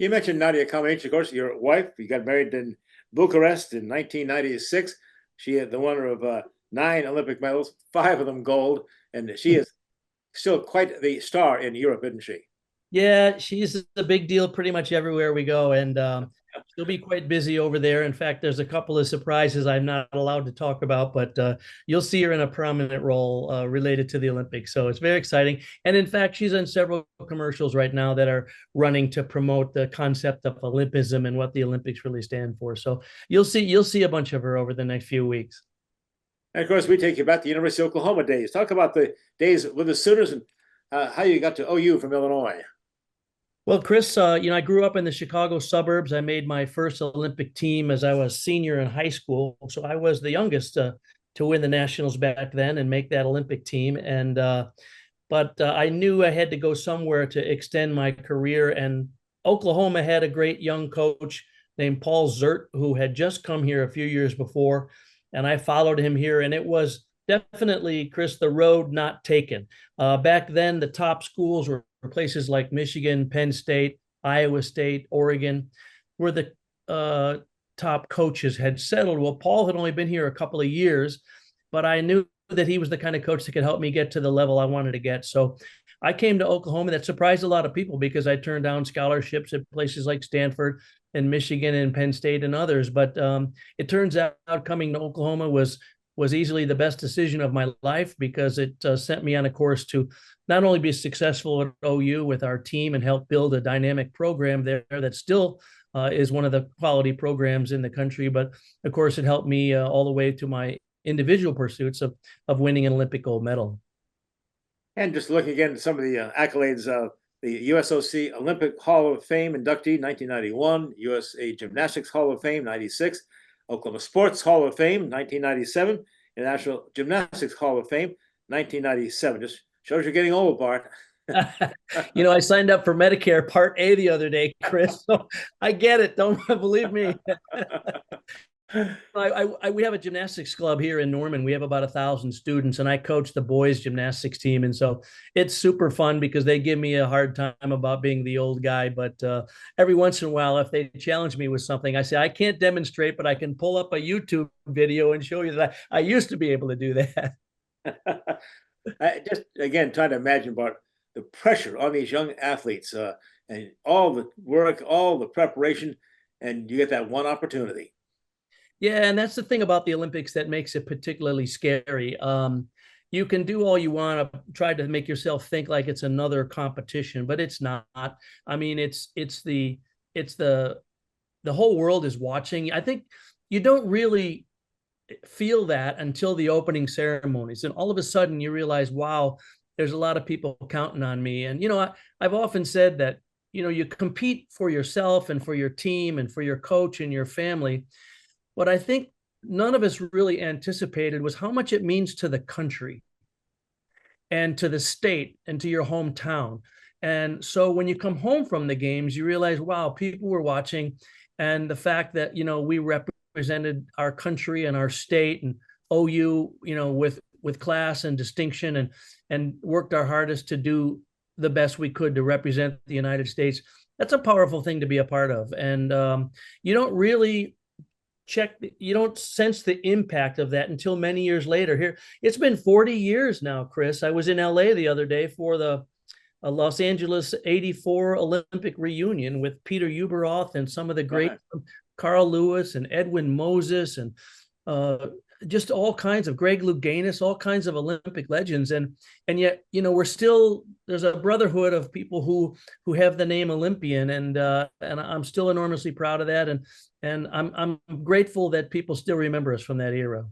You mentioned Nadia Comaneci, of course, your wife. You got married in Bucharest in 1996. She is the winner of 9 Olympic medals, 5 of them gold, and she is still quite the star in Europe, isn't she? Yeah, she's a big deal pretty much everywhere we go, and she'll be quite busy over there. In fact, there's a couple of surprises I'm not allowed to talk about, but you'll see her in a prominent role related to the Olympics. So it's very exciting. And in fact, she's in several commercials right now that are running to promote the concept of Olympism and what the Olympics really stand for. So you'll see a bunch of her over the next few weeks. And of course, we take you back to the University of Oklahoma days. Talk about the days with the Sooners and how you got to OU from Illinois. Well, Chris, I grew up in the Chicago suburbs. I made my first Olympic team as I was senior in high school. So I was the youngest to win the nationals back then and make that Olympic team. But I knew I had to go somewhere to extend my career. And Oklahoma had a great young coach named Paul Zert, who had just come here a few years before. And I followed him here. And it was definitely, Chris, the road not taken. Back then, the top schools were places like Michigan, Penn State, Iowa State, Oregon, where the top coaches had settled. Well, Paul had only been here a couple of years, but I knew that he was the kind of coach that could help me get to the level I wanted to get. So I came to Oklahoma. That surprised a lot of people because I turned down scholarships at places like Stanford and Michigan and Penn State and others. But it turns out coming to Oklahoma was easily the best decision of my life because it sent me on a course to not only be successful at OU with our team and help build a dynamic program there that still is one of the quality programs in the country, but of course it helped me all the way to my individual pursuits of winning an Olympic gold medal. And just looking again at some of the accolades, the USOC Olympic Hall of Fame inductee, 1991, USA Gymnastics Hall of Fame, 96, Oklahoma Sports Hall of Fame, 1997, International Gymnastics Hall of Fame, 1997. Just shows you're getting old, Bart. I signed up for Medicare Part A the other day, Chris, so I get it. Don't believe me. We have a gymnastics club here in Norman. We have about 1,000 students, and I coach the boys gymnastics team. And so it's super fun because they give me a hard time about being the old guy. But every once in a while, if they challenge me with something, I say, I can't demonstrate, but I can pull up a YouTube video and show you that I used to be able to do that. I just, again, trying to imagine about the pressure on these young athletes and all the work, all the preparation, and you get that one opportunity. Yeah, and that's the thing about the Olympics that makes it particularly scary. You can do all you want to try to make yourself think like it's another competition, but it's not. I mean, it's the whole world is watching. I think you don't really feel that until the opening ceremonies, and all of a sudden you realize, wow, there's a lot of people counting on me. And I've often said that you compete for yourself and for your team and for your coach and your family. What I think none of us really anticipated was how much it means to the country and to the state and to your hometown. And so when you come home from the games, you realize, wow, people were watching. And the fact that, we represented our country and our state and OU, with class and distinction and worked our hardest to do the best we could to represent the United States. That's a powerful thing to be a part of. And you don't really you don't sense the impact of that until many years later. Here, it's been 40 years now, Chris. I was in LA the other day for the Los Angeles 84 Olympic reunion with Peter Ueberroth and some of the great Carl Lewis and Edwin Moses and just all kinds of Greg Louganis, all kinds of Olympic legends. And yet, there's a brotherhood of people who have the name Olympian. And I'm still enormously proud of that. And I'm grateful that people still remember us from that era.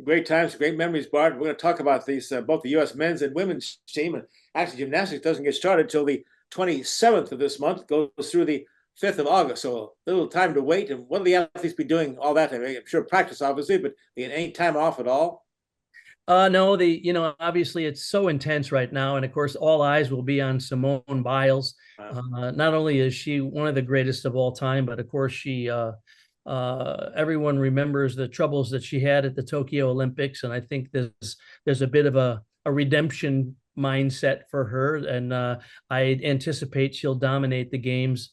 Great times, great memories, Bart. We're going to talk about these, both the U.S. men's and women's team. And actually, gymnastics doesn't get started until the 27th of this month, goes through the 5th of August. So a little time to wait. And what do the athletes be doing all that time? I'm sure practice, obviously, but any time off at all? No, obviously it's so intense right now. And of course, all eyes will be on Simone Biles. Not only is she one of the greatest of all time, but of course she, everyone remembers the troubles that she had at the Tokyo Olympics. And I think there's a bit of a redemption mindset for her. And I anticipate she'll dominate the games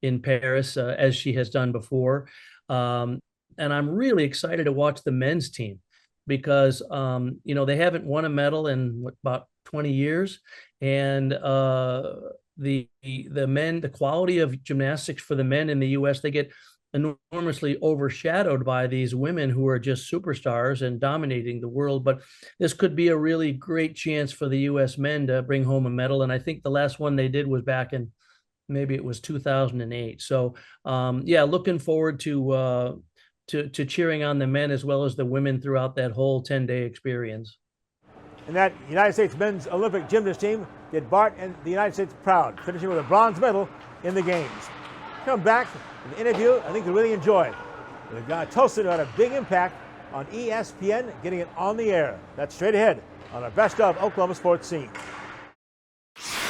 in Paris as she has done before. And I'm really excited to watch the men's team because, they haven't won a medal in about 20 years. And the men, the quality of gymnastics for the men in the U.S., they get enormously overshadowed by these women who are just superstars and dominating the world. But this could be a really great chance for the U.S. men to bring home a medal. And I think the last one they did was back in, maybe it was 2008. So looking forward to cheering on the men as well as the women throughout that whole 10-day experience. And that United States men's Olympic gymnast team did Bart and the United States proud, finishing with a bronze medal in the games. Come back with an interview I think you'll really enjoy. The guy Tulsa had a big impact on ESPN, getting it on the air. That's straight ahead on our Best of Oklahoma Sports Scene.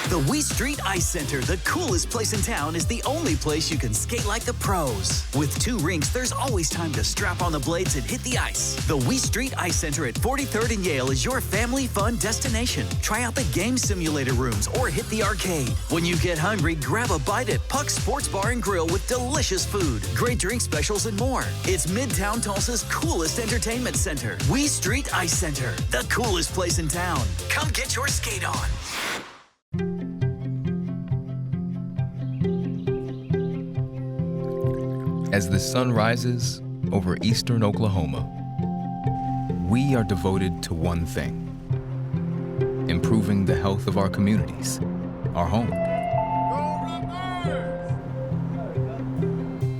The Wee Street Ice Center, the coolest place in town, is the only place you can skate like the pros. With 2 rinks, there's always time to strap on the blades and hit the ice. The Wee Street Ice Center at 43rd and Yale is your family fun destination. Try out the game simulator rooms or hit the arcade. When you get hungry, grab a bite at Puck's Sports Bar and Grill with delicious food, great drink specials, and more. It's Midtown Tulsa's coolest entertainment center. Wee Street Ice Center, the coolest place in town. Come get your skate on. As the sun rises over eastern Oklahoma, we are devoted to one thing: improving the health of our communities, our home.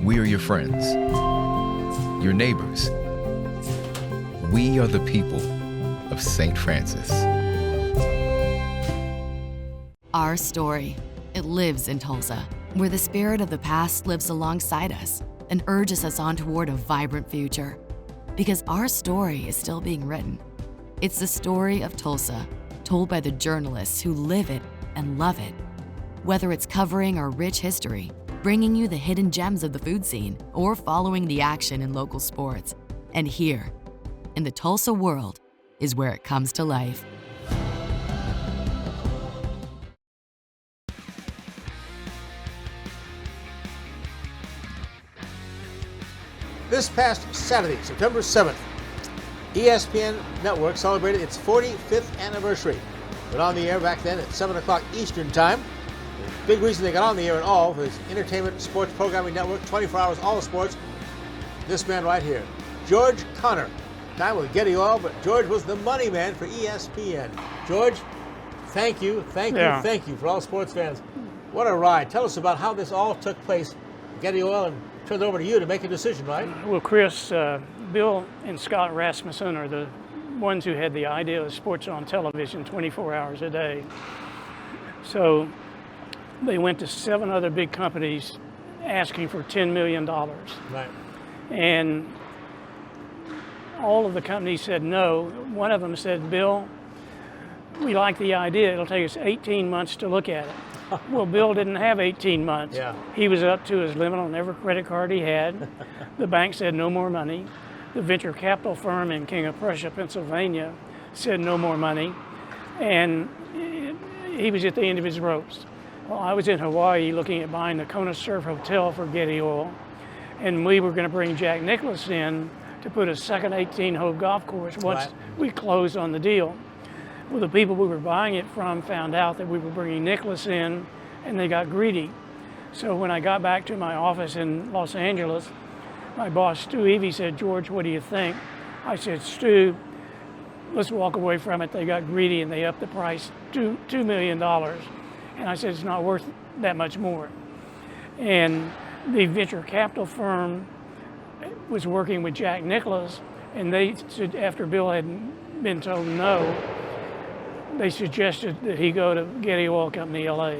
We are your friends, your neighbors. We are the people of St. Francis. Our story, it lives in Tulsa, where the spirit of the past lives alongside us and urges us on toward a vibrant future. Because our story is still being written. It's the story of Tulsa, told by the journalists who live it and love it. Whether it's covering our rich history, bringing you the hidden gems of the food scene, or following the action in local sports. And here, in the Tulsa world, is where it comes to life. This past Saturday, September 7th, ESPN Network celebrated its 45th anniversary. Went on the air back then at 7 o'clock Eastern Time. The big reason they got on the air at all for this entertainment sports programming network, 24 hours, all the sports. This man right here, George Connor. Time with Getty Oil, but George was the money man for ESPN. George, thank you for all sports fans. What a ride. Tell us about how this all took place. Getty Oil, and turn it over to you to make a decision, right? Well, Chris, Bill and Scott Rasmussen are the ones who had the idea of sports on television 24 hours a day. So they went to 7 other big companies asking for $10 million. Right. And all of the companies said no. One of them said, Bill, we like the idea. It'll take us 18 months to look at it. Well, Bill didn't have 18 months. Yeah. He was up to his limit on every credit card he had. The bank said no more money. The venture capital firm in King of Prussia, Pennsylvania, said no more money. And he was at the end of his ropes. Well, I was in Hawaii looking at buying the Kona Surf Hotel for Getty Oil. And we were going to bring Jack Nicklaus in to put a second 18-hole golf course once we closed on the deal. Well, the people we were buying it from found out that we were bringing Nicklaus in, and they got greedy. So when I got back to my office in Los Angeles, my boss, Stu Evey, said, George, what do you think? I said, Stu, let's walk away from it. They got greedy, and they upped the price $2 million. And I said, it's not worth that much more. And the venture capital firm was working with Jack Nicklaus, and they said, after Bill had been told no, they suggested that he go to Getty Oil Company, LA.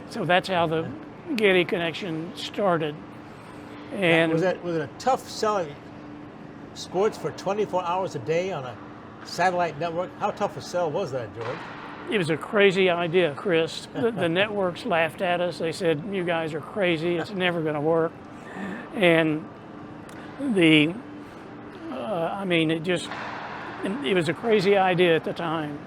So that's how the Getty connection started. And was it a tough selling sports for 24 hours a day on a satellite network? How tough a sell was that, George? It was a crazy idea, Chris. The networks laughed at us. They said, you guys are crazy. It's never going to work. And it was a crazy idea at the time.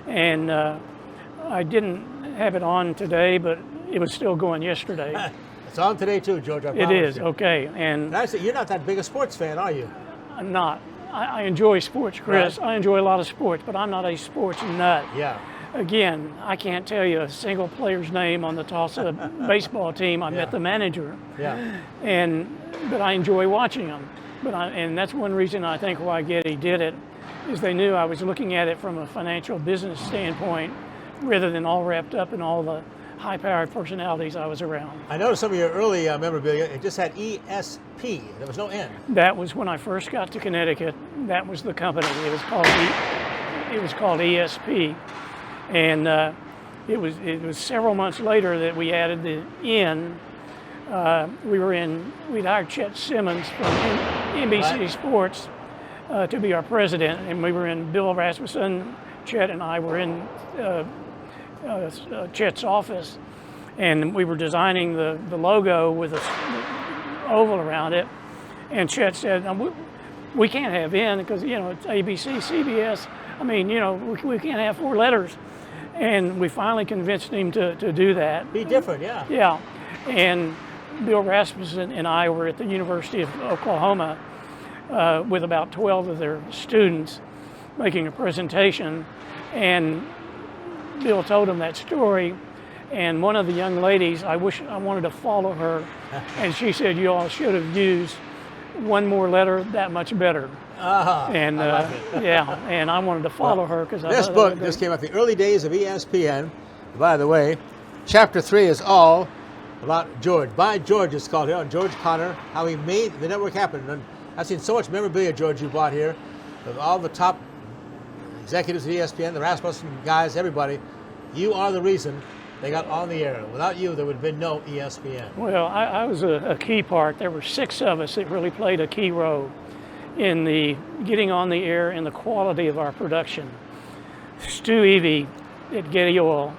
And I didn't have it on today, but it was still going yesterday. It's on today too, George. I promise it is, you. Okay. And I say, you're not that big a sports fan, are you? I'm not. I enjoy sports, Chris. Right. I enjoy a lot of sports, but I'm not a sports nut. Yeah. Again, I can't tell you a single player's name on the Tulsa baseball team. I met the manager. Yeah. But I enjoy watching them. And that's one reason I think why Getty did it, is they knew I was looking at it from a financial business standpoint rather than all wrapped up in all the high-powered personalities I was around. I noticed some of your early memorabilia, it just had ESP. There was no N. That was when I first got to Connecticut. That was the company. It was called ESP. And It was several months later that we added the N. We'd hired Chet Simmons from NBC Sports to be our president, and we were in Bill Rasmussen, Chet and I were in Chet's office, and we were designing the logo with a oval around it, and Chet said, we can't have N because, it's ABC, CBS. I mean, we can't have 4 letters. And we finally convinced him to do that. Be different, yeah. Yeah. And Bill Rasmussen and I were at the University of Oklahoma with about 12 of their students making a presentation. And Bill told them that story. And one of the young ladies, I wanted to follow her. And she said, you all should have used one more letter, that much better. And I like it. yeah, and I wanted to follow her because this book just came out the early days of ESPN. By the way, chapter 3 is all about George. By George, it's called here, on George Connor, how he made the network happen. And I've seen so much memorabilia, George, you bought here, of all the top executives at ESPN, the Rasmussen guys, everybody. You are the reason they got on the air. Without you, there would have been no ESPN. Well, I was a key part. There were 6 of us that really played a key role in the getting on the air and the quality of our production. Stu Evey at Getty Oil,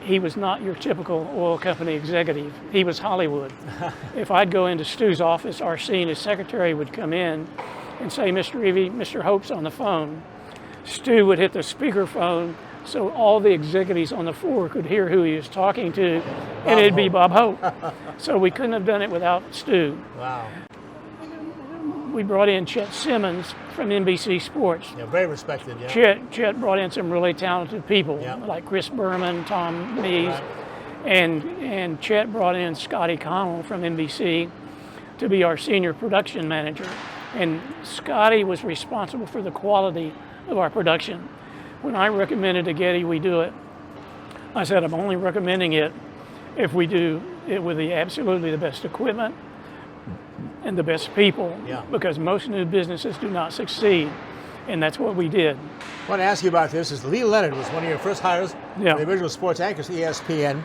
he was not your typical oil company executive. He was Hollywood. If I'd go into Stu's office, our scene, his secretary would come in and say, Mr. Evey, Mr. Hope's on the phone. Stu would hit the speakerphone so all the executives on the floor could hear who he was talking to, and it'd be Bob Hope. So we couldn't have done it without Stu. Wow. We brought in Chet Simmons from NBC Sports. Yeah, very respected, yeah. Chet brought in some really talented people, like Chris Berman, Tom Mees, and Chet brought in Scotty Connell from NBC to be our senior production manager. And Scotty was responsible for the quality of our production. When I recommended to Getty we do it, I said, I'm only recommending it if we do it with absolutely the best equipment and the best people, because most new businesses do not succeed, and that's what we did. I want to ask you about this. Lee Leonard was one of your first hires, the original sports anchors at ESPN.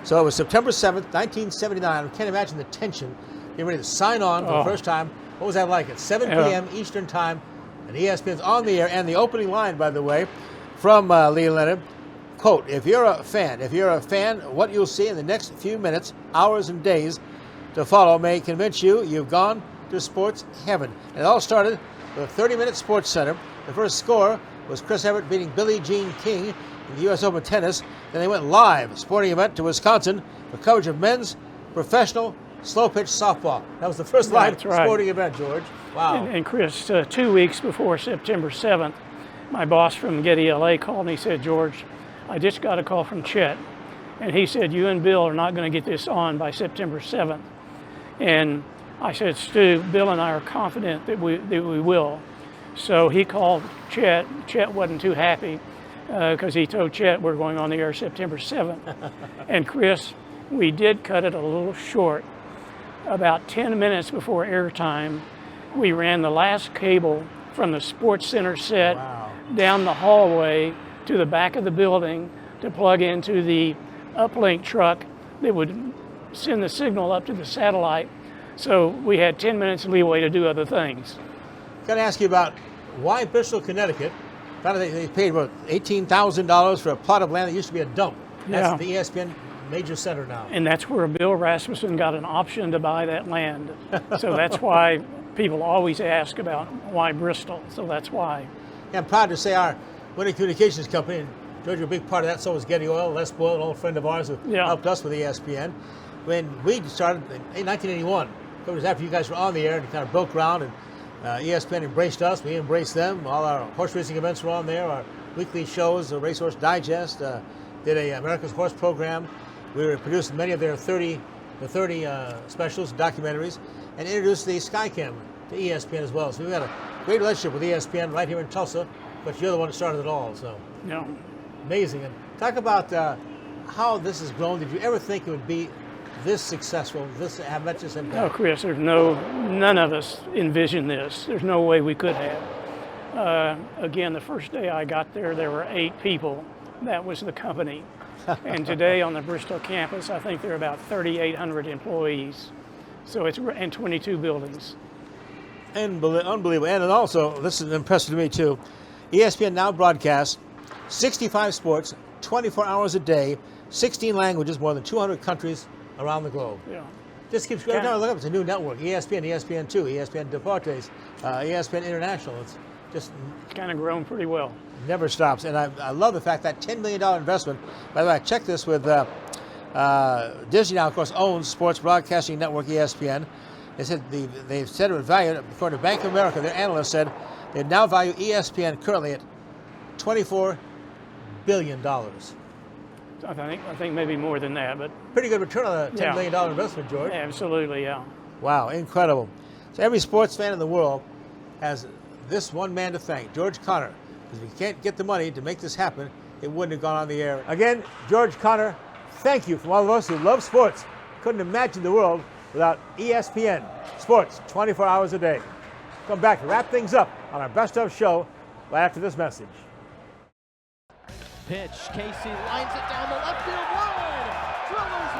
So it was September 7th, 1979. I can't imagine the tension getting ready to sign on for the first time. What was that like? At 7 p.m. Eastern Time, and ESPN's on the air, and the opening line, by the way, from Lee Leonard, quote, if you're a fan, what you'll see in the next few minutes, hours, and days to follow may convince you you've gone to sports heaven. And it all started with a 30-minute Sports Center. The first score was Chris Evert beating Billie Jean King in the U.S. Open tennis. Then they went live, sporting event, to Wisconsin for coverage of men's professional slow-pitch softball. That was the first live sporting event, George. Wow. And Chris, 2 weeks before September 7th, my boss from Getty LA called me and said, George, I just got a call from Chet. And he said, you and Bill are not going to get this on by September 7th. And I said, Stu, Bill and I are confident that we will. So he called Chet. Chet wasn't too happy because he told Chet we're going on the air September 7th. And Chris, we did cut it a little short. About 10 minutes before airtime, we ran the last cable from the Sports Center set down the hallway to the back of the building to plug into the uplink truck that would send the signal up to the satellite. So we had 10 minutes leeway to do other things. Got to ask you about why Bristol, Connecticut. They paid about $18,000 for a plot of land that used to be a dump. That's the ESPN major center now. And that's where Bill Rasmussen got an option to buy that land. So that's why people always ask about why Bristol. So that's why. Yeah, I'm proud to say our Winning Communications Company, and George, you're a big part of that, so was Getty Oil. Les Boyle, an old friend of ours who helped us with ESPN. When we started in 1981, it was after you guys were on the air and kind of broke ground, and ESPN embraced us, we embraced them. All our horse racing events were on there, our weekly shows, the Racehorse Digest, did a America's Horse program. We were producing many of their 30 specials, documentaries, and introduced the Skycam to ESPN as well. So we've got a great relationship with ESPN right here in Tulsa, but you're the one that started it all, so. Amazing. And talk about how this has grown. Did you ever think it would be this successful, have much this impact? No, Chris, none of us envisioned this. There's no way we could have. Again, the first day I got there were 8 people. That was the company. And today on the Bristol campus, I think there are about 3,800 employees. So it's in 22 buildings. Unbelievable. And also, this is impressive to me too, ESPN now broadcasts 65 sports, 24 hours a day, 16 languages, more than 200 countries around the globe. Yeah. Just keeps going. Look up, it's a new network. ESPN, ESPN2, ESPN Deportes, ESPN International. It's kind of grown pretty well. Never stops. And I love the fact that $10 million investment. By the way, I checked this with Disney now, of course, owns Sports Broadcasting Network ESPN. They said it was valued, according to Bank of America, their analyst said they now value ESPN currently at $24 billion. I think maybe more than that, but pretty good return on a $10 million investment, George. Absolutely, yeah. Wow, incredible. So every sports fan in the world has this one man to thank, George Connor. Because if he can't get the money to make this happen, it wouldn't have gone on the air. Again, George Connor, thank you from all of us who love sports. Couldn't imagine the world without ESPN. Sports, 24 hours a day. Come back to wrap things up on our Best Of show right after this message. Pitch, Casey lines it down the left field line. Drillers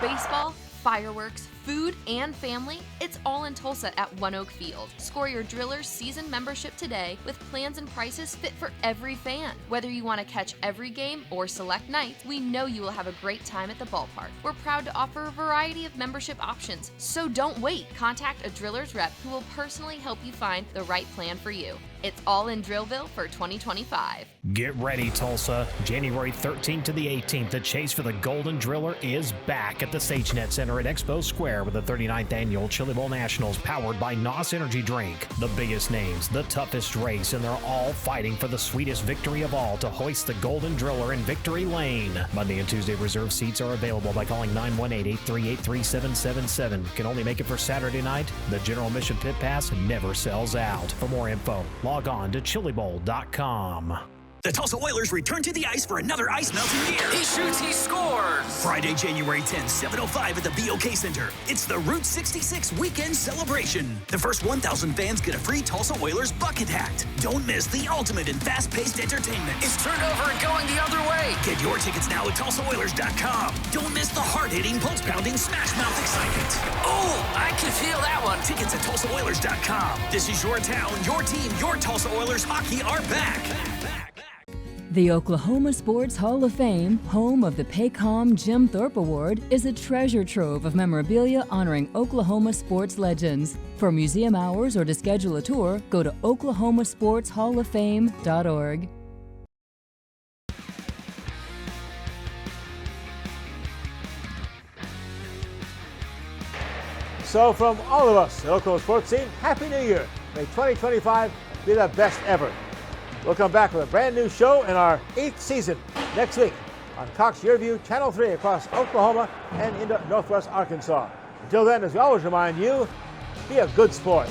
win! Baseball, fireworks, food, and family, it's all in Tulsa at One Oak Field. Score your Drillers season membership today with plans and prices fit for every fan. Whether you want to catch every game or select nights, we know you will have a great time at the ballpark. We're proud to offer a variety of membership options, so don't wait. Contact a Drillers rep who will personally help you find the right plan for you. It's all in Drillville for 2025. Get ready, Tulsa. January 13th to the 18th, the chase for the Golden Driller is back at the SageNet Center at Expo Square with the 39th Annual Chili Bowl Nationals powered by NOS Energy Drink. The biggest names, the toughest race, and they're all fighting for the sweetest victory of all to hoist the Golden Driller in victory lane. Monday and Tuesday reserved seats are available by calling 918-838-3777. Can only make it for Saturday night. The General Admission Pit Pass never sells out. For more info, log on to chilibowl.com. The Tulsa Oilers return to the ice for another ice-melting year. He shoots, he scores! Friday, January 10th, 7:05 at the BOK Center. It's the Route 66 Weekend Celebration. The first 1,000 fans get a free Tulsa Oilers bucket hat. Don't miss the ultimate in fast-paced entertainment. It's turned over and going the other way. Get your tickets now at TulsaOilers.com. Don't miss the heart-hitting, pulse-pounding, smash-mouth excitement. Oh, I can feel that one. Tickets at TulsaOilers.com. This is your town, your team, your Tulsa Oilers hockey are back. The Oklahoma Sports Hall of Fame, home of the Paycom Jim Thorpe Award, is a treasure trove of memorabilia honoring Oklahoma sports legends. For museum hours or to schedule a tour, go to oklahomasportshalloffame.org. So from all of us at Oklahoma Sports Scene, Happy New Year. May 2025 be the best ever. We'll come back with a brand new show in our 8th season next week on Cox Yearview Channel 3 across Oklahoma and into Northwest Arkansas. Until then, as we always remind you, be a good sport.